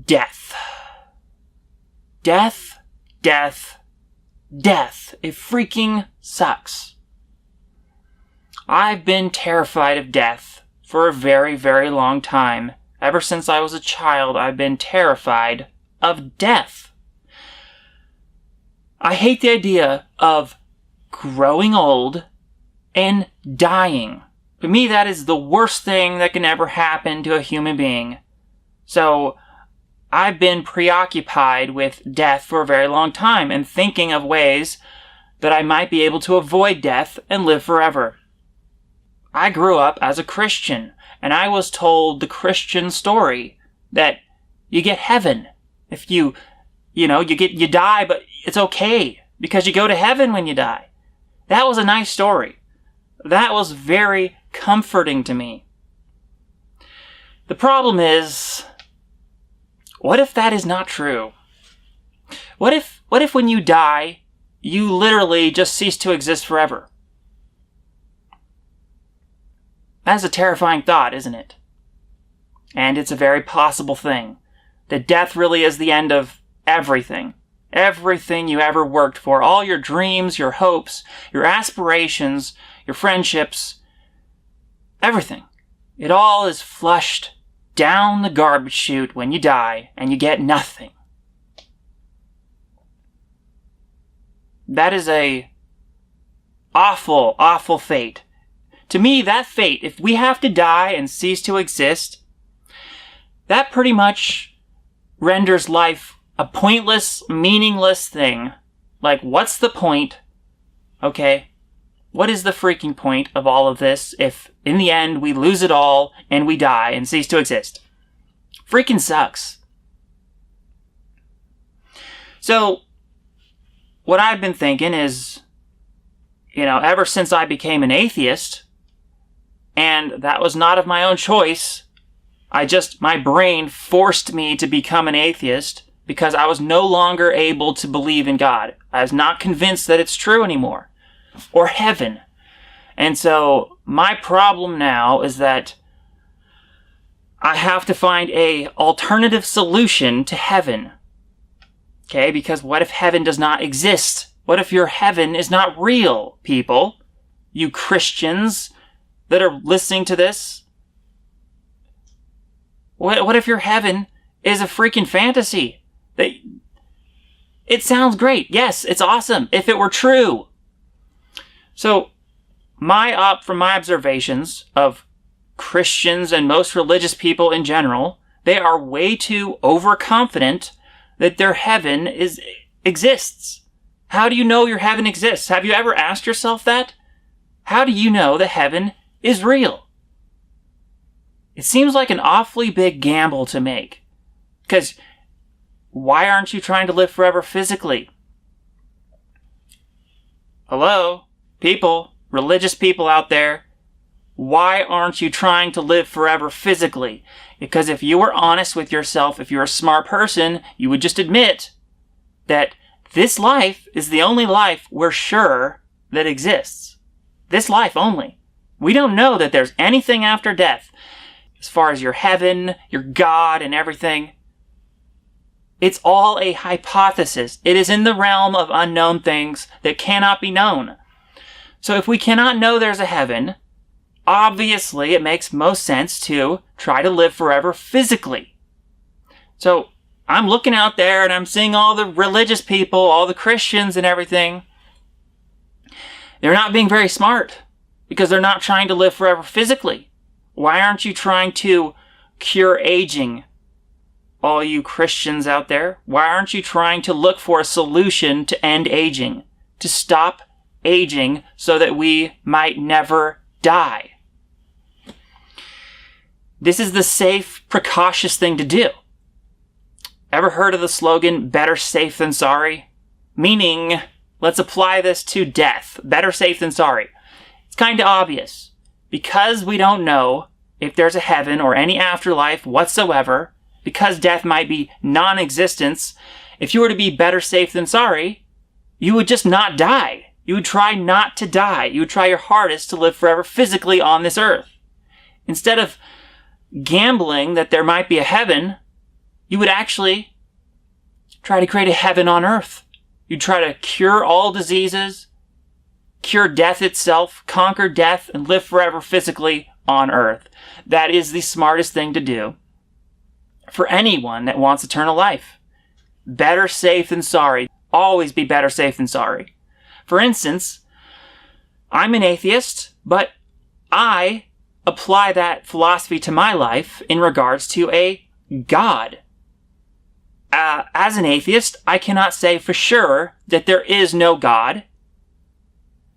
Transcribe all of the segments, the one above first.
Death. Death, death, death. It freaking sucks. I've been terrified of death for a very, very long time. Ever since I was a child, I've been terrified of death. I hate the idea of growing old and dying. To me, that is the worst thing that can ever happen to a human being. So, I've been preoccupied with death for a very long time and thinking of ways that I might be able to avoid death and live forever. I grew up as a Christian, and I was told the Christian story that you get heaven if you die, but it's okay because you go to heaven when you die. That was a nice story. That was very comforting to me. The problem is, what if that is not true? What if when you die, you literally just cease to exist forever? That's a terrifying thought, isn't it? And it's a very possible thing. That death really is the end of everything. Everything you ever worked for. All your dreams, your hopes, your aspirations, your friendships. Everything. It all is flushed down the garbage chute when you die, and you get nothing. That is a awful, awful fate. To me, that fate, if we have to die and cease to exist, that pretty much renders life a pointless, meaningless thing. Like, what's the point? Okay, what is the freaking point of all of this if, in the end, we lose it all and we die and cease to exist? Freaking sucks. So, what I've been thinking is, ever since I became an atheist, and that was not of my own choice, my brain forced me to become an atheist because I was no longer able to believe in God. I was not convinced that it's true anymore. Or heaven. And so, my problem now is that I have to find a alternative solution to heaven. Okay, because what if heaven does not exist? What if your heaven is not real, people? You Christians that are listening to this? What if your heaven is a freaking fantasy? It sounds great. Yes, it's awesome if it were true. So, from my observations of Christians and most religious people in general, they are way too overconfident that their heaven exists. How do you know your heaven exists? Have you ever asked yourself that? How do you know that heaven is real? It seems like an awfully big gamble to make. Because why aren't you trying to live forever physically? Hello? People, religious people out there, why aren't you trying to live forever physically? Because if you were honest with yourself, if you're a smart person, you would just admit that this life is the only life we're sure that exists. This life only. We don't know that there's anything after death. As far as your heaven, your God, and everything, it's all a hypothesis. It is in the realm of unknown things that cannot be known. So if we cannot know there's a heaven, obviously it makes most sense to try to live forever physically. So I'm looking out there and I'm seeing all the religious people, all the Christians and everything. They're not being very smart because they're not trying to live forever physically. Why aren't you trying to cure aging? All you Christians out there, why aren't you trying to look for a solution to end aging? To stop aging so that we might never die? This is the safe, precautious thing to do. Ever heard of the slogan, better safe than sorry? Meaning, let's apply this to death. Better safe than sorry. It's kind of obvious. Because we don't know if there's a heaven or any afterlife whatsoever, because death might be non-existence, if you were to be better safe than sorry, you would just not die. You would try not to die. You would try your hardest to live forever physically on this earth. Instead of gambling that there might be a heaven, you would actually try to create a heaven on earth. You'd try to cure all diseases, cure death itself, conquer death, and live forever physically on earth. That is the smartest thing to do for anyone that wants eternal life. Better safe than sorry. Always be better safe than sorry. For instance, I'm an atheist, but I apply that philosophy to my life in regards to a God. As an atheist, I cannot say for sure that there is no God.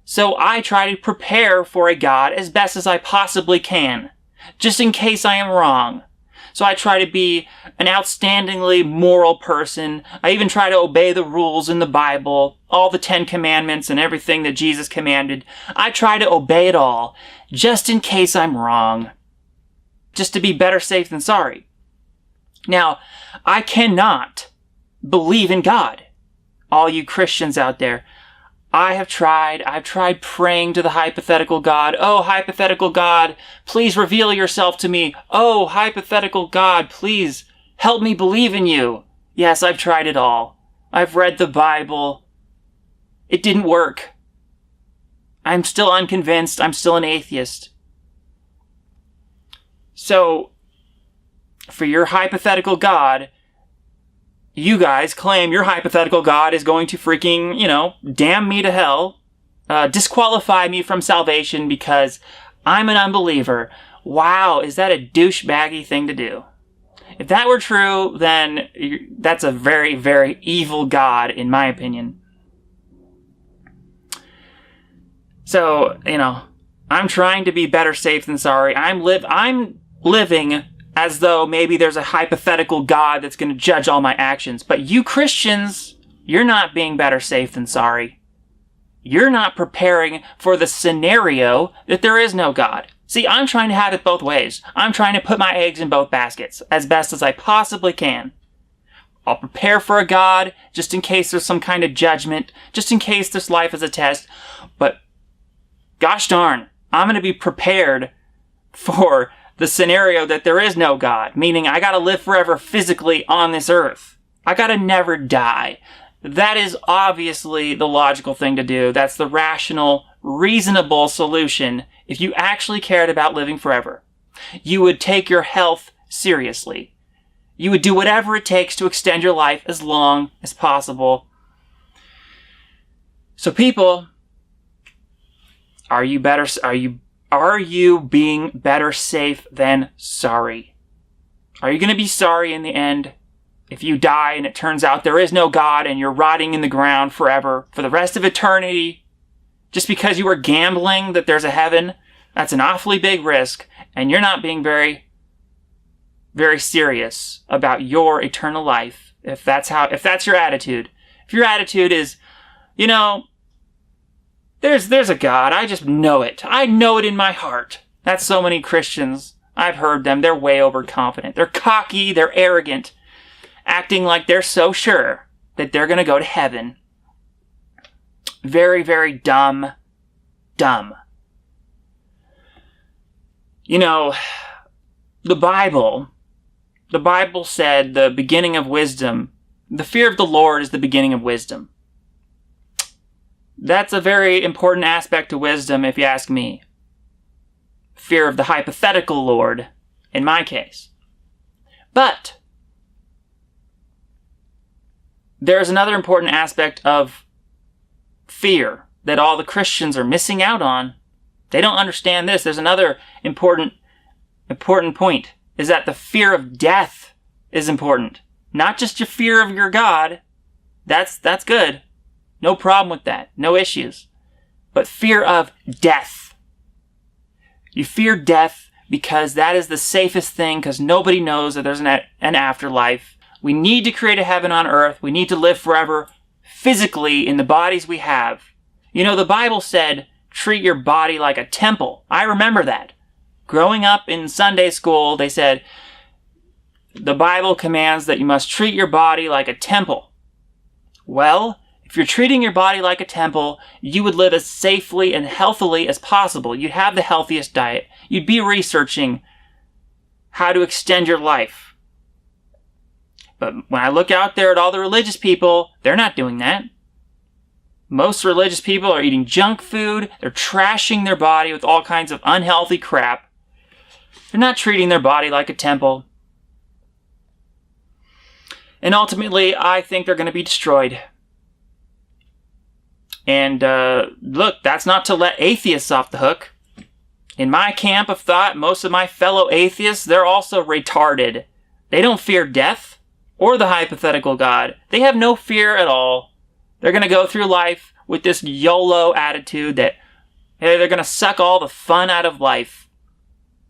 So I try to prepare for a God as best as I possibly can, just in case I am wrong. So I try to be an outstandingly moral person. I even try to obey the rules in the Bible, all the 10 commandments and everything that Jesus commanded. I try to obey it all, just in case I'm wrong. Just to be better safe than sorry. Now, I cannot believe in God. All you Christians out there, I've tried praying to the hypothetical God. Oh, hypothetical God, please reveal yourself to me. Oh, hypothetical God, please help me believe in you. Yes, I've tried it all. I've read the Bible. It didn't work. I'm still unconvinced. I'm still an atheist. So, for your hypothetical God, you guys claim your hypothetical God is going to freaking, damn me to hell, disqualify me from salvation because I'm an unbeliever. Wow, is that a douchebaggy thing to do? If that were true, then that's a very, very evil God, in my opinion. So, I'm trying to be better safe than sorry. I'm living as though maybe there's a hypothetical God that's going to judge all my actions. But you Christians, you're not being better safe than sorry. You're not preparing for the scenario that there is no God. See, I'm trying to have it both ways. I'm trying to put my eggs in both baskets as best as I possibly can. I'll prepare for a God just in case there's some kind of judgment, just in case this life is a test. But gosh darn, I'm going to be prepared for the scenario that there is no God, meaning I gotta live forever physically on this earth. I gotta never die. That is obviously the logical thing to do. That's the rational, reasonable solution if you actually cared about living forever. You would take your health seriously. You would do whatever it takes to extend your life as long as possible. So people, are you being better safe than sorry? Are you going to be sorry in the end if you die and it turns out there is no God and you're rotting in the ground forever for the rest of eternity just because you were gambling that there's a heaven? That's an awfully big risk, and you're not being very, very serious about your eternal life if that's your attitude. If your attitude is, There's a God. I just know it. I know it in my heart. That's so many Christians. I've heard them. They're way overconfident. They're cocky. They're arrogant. Acting like they're so sure that they're going to go to heaven. Very, very dumb. Dumb. The Bible said the beginning of wisdom, the fear of the Lord is the beginning of wisdom. That's a very important aspect to wisdom, if you ask me. Fear of the hypothetical Lord, in my case. But there's another important aspect of fear that all the Christians are missing out on. They don't understand this. There's another important point, is that the fear of death is important. Not just your fear of your God. That's good. No problem with that. No issues. But fear of death. You fear death because that is the safest thing, because nobody knows that there's an afterlife. We need to create a heaven on earth. We need to live forever physically in the bodies we have. The Bible said, treat your body like a temple. I remember that. Growing up in Sunday school, they said, the Bible commands that you must treat your body like a temple. Well, if you're treating your body like a temple, you would live as safely and healthily as possible. You'd have the healthiest diet. You'd be researching how to extend your life. But when I look out there at all the religious people, they're not doing that. Most religious people are eating junk food. They're trashing their body with all kinds of unhealthy crap. They're not treating their body like a temple. And ultimately, I think they're going to be destroyed. And look, that's not to let atheists off the hook. In my camp of thought, most of my fellow atheists, they're also retarded. They don't fear death or the hypothetical God. They have no fear at all. They're going to go through life with this YOLO attitude that, hey, they're going to suck all the fun out of life.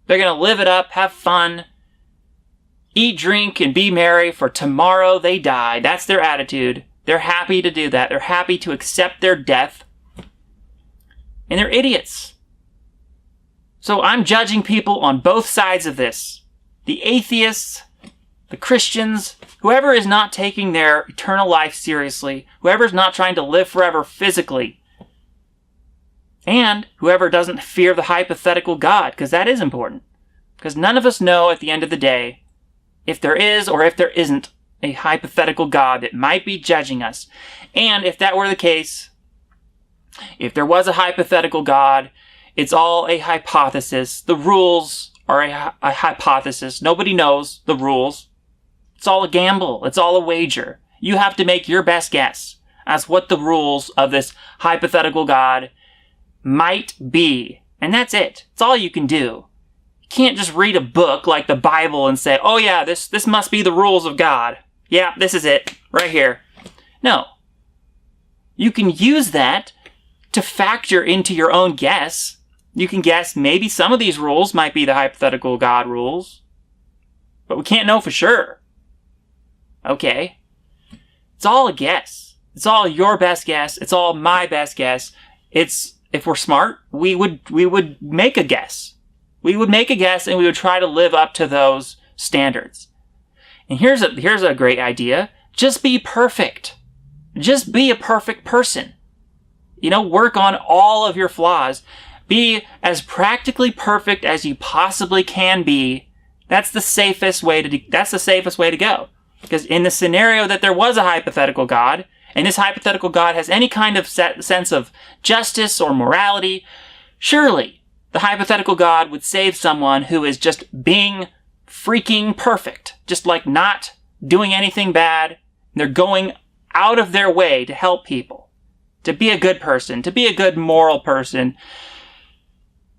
They're going to live it up, have fun, eat, drink, and be merry, for tomorrow they die. That's their attitude. They're happy to do that. They're happy to accept their death. And they're idiots. So I'm judging people on both sides of this. The atheists, the Christians, whoever is not taking their eternal life seriously, whoever is not trying to live forever physically, and whoever doesn't fear the hypothetical God, because that is important. Because none of us know at the end of the day if there is or if there isn't a hypothetical God that might be judging us. And if that were the case, if there was a hypothetical God, it's all a hypothesis. The rules are a hypothesis. Nobody knows the rules. It's all a gamble. It's all a wager. You have to make your best guess as what the rules of this hypothetical God might be. And that's it. It's all you can do. You can't just read a book like the Bible and say, oh yeah, this must be the rules of God. Yeah, this is it. Right here. No. You can use that to factor into your own guess. You can guess maybe some of these rules might be the hypothetical God rules. But we can't know for sure. Okay. It's all a guess. It's all your best guess. It's all my best guess. If we're smart, we would make a guess. We would make a guess and we would try to live up to those standards. And here's a great idea. Just be perfect. Just be a perfect person. Work on all of your flaws. Be as practically perfect as you possibly can be. That's the safest way to go. Because in the scenario that there was a hypothetical God, and this hypothetical God has any kind of sense of justice or morality, surely the hypothetical God would save someone who is just being freaking perfect. Just like not doing anything bad. They're going out of their way to help people. To be a good person. To be a good moral person.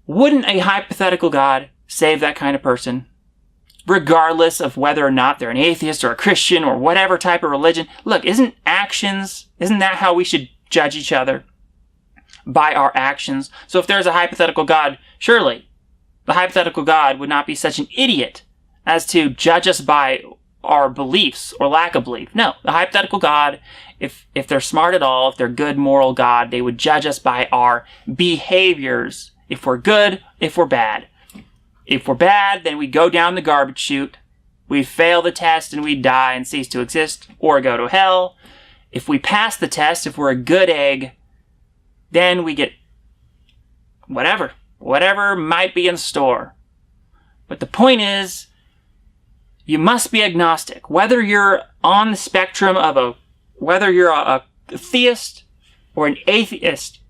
Wouldn't a hypothetical God save that kind of person? Regardless of whether or not they're an atheist or a Christian or whatever type of religion. Look, isn't that how we should judge each other? By our actions. So if there's a hypothetical God, surely the hypothetical God would not be such an idiot as to judge us by our beliefs or lack of belief. No, the hypothetical God, if they're smart at all, if they're good moral God, they would judge us by our behaviors. If we're good, if we're bad. If we're bad, then we go down the garbage chute. We fail the test and we die and cease to exist or go to hell. If we pass the test, if we're a good egg, then we get whatever might be in store. But the point is, you must be agnostic. Whether you're on the spectrum of whether you're a theist or an atheist,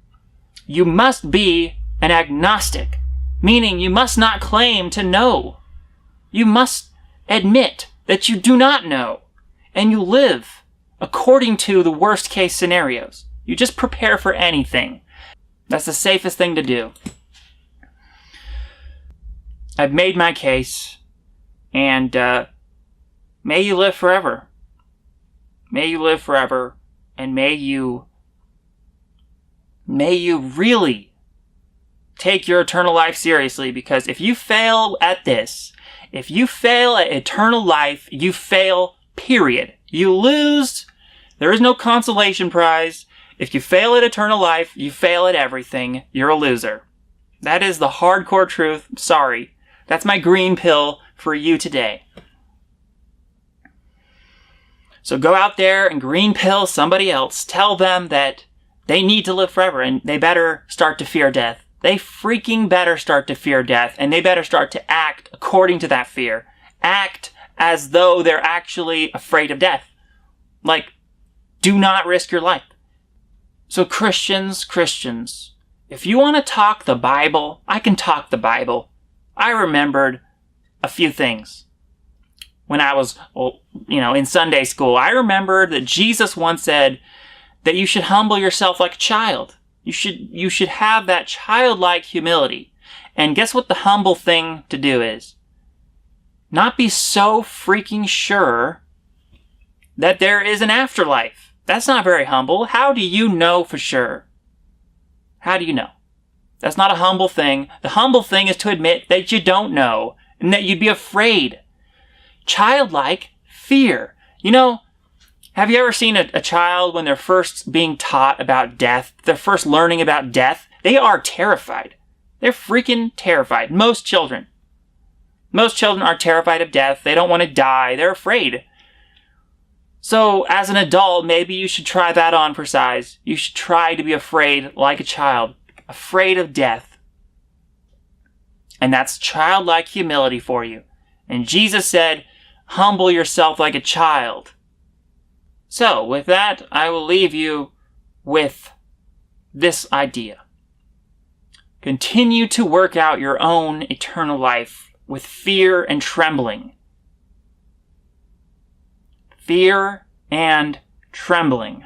you must be an agnostic. Meaning you must not claim to know. You must admit that you do not know. And you live according to the worst case scenarios. You just prepare for anything. That's the safest thing to do. I've made my case. And may you live forever. May you live forever. And may you really take your eternal life seriously, because if you fail at this, if you fail at eternal life, you fail, period. You lose. There is no consolation prize. If you fail at eternal life, you fail at everything. You're a loser. That is the hardcore truth. Sorry. That's my green pill for you today. So go out there and green pill somebody else. Tell them that they need to live forever and they better start to fear death. They freaking better start to fear death, and they better start to act according to that fear. Act as though they're actually afraid of death. Like, do not risk your life. So Christians, if you want to talk the Bible, I can talk the Bible. I remembered a few things when I was, in Sunday school. I remembered that Jesus once said that you should humble yourself like a child. You should have that childlike humility. And guess what the humble thing to do is? Not be so freaking sure that there is an afterlife. That's not very humble. How do you know for sure? How do you know? That's not a humble thing. The humble thing is to admit that you don't know and that you'd be afraid. Childlike fear. Have you ever seen a child when they're first being taught about death, they're first learning about death? They are terrified. They're freaking terrified. Most children are terrified of death. They don't want to die. They're afraid. So as an adult, maybe you should try that on for size. You should try to be afraid like a child, afraid of death. And that's childlike humility for you. And Jesus said, humble yourself like a child. So with that, I will leave you with this idea. Continue to work out your own eternal life with fear and trembling. Fear and trembling.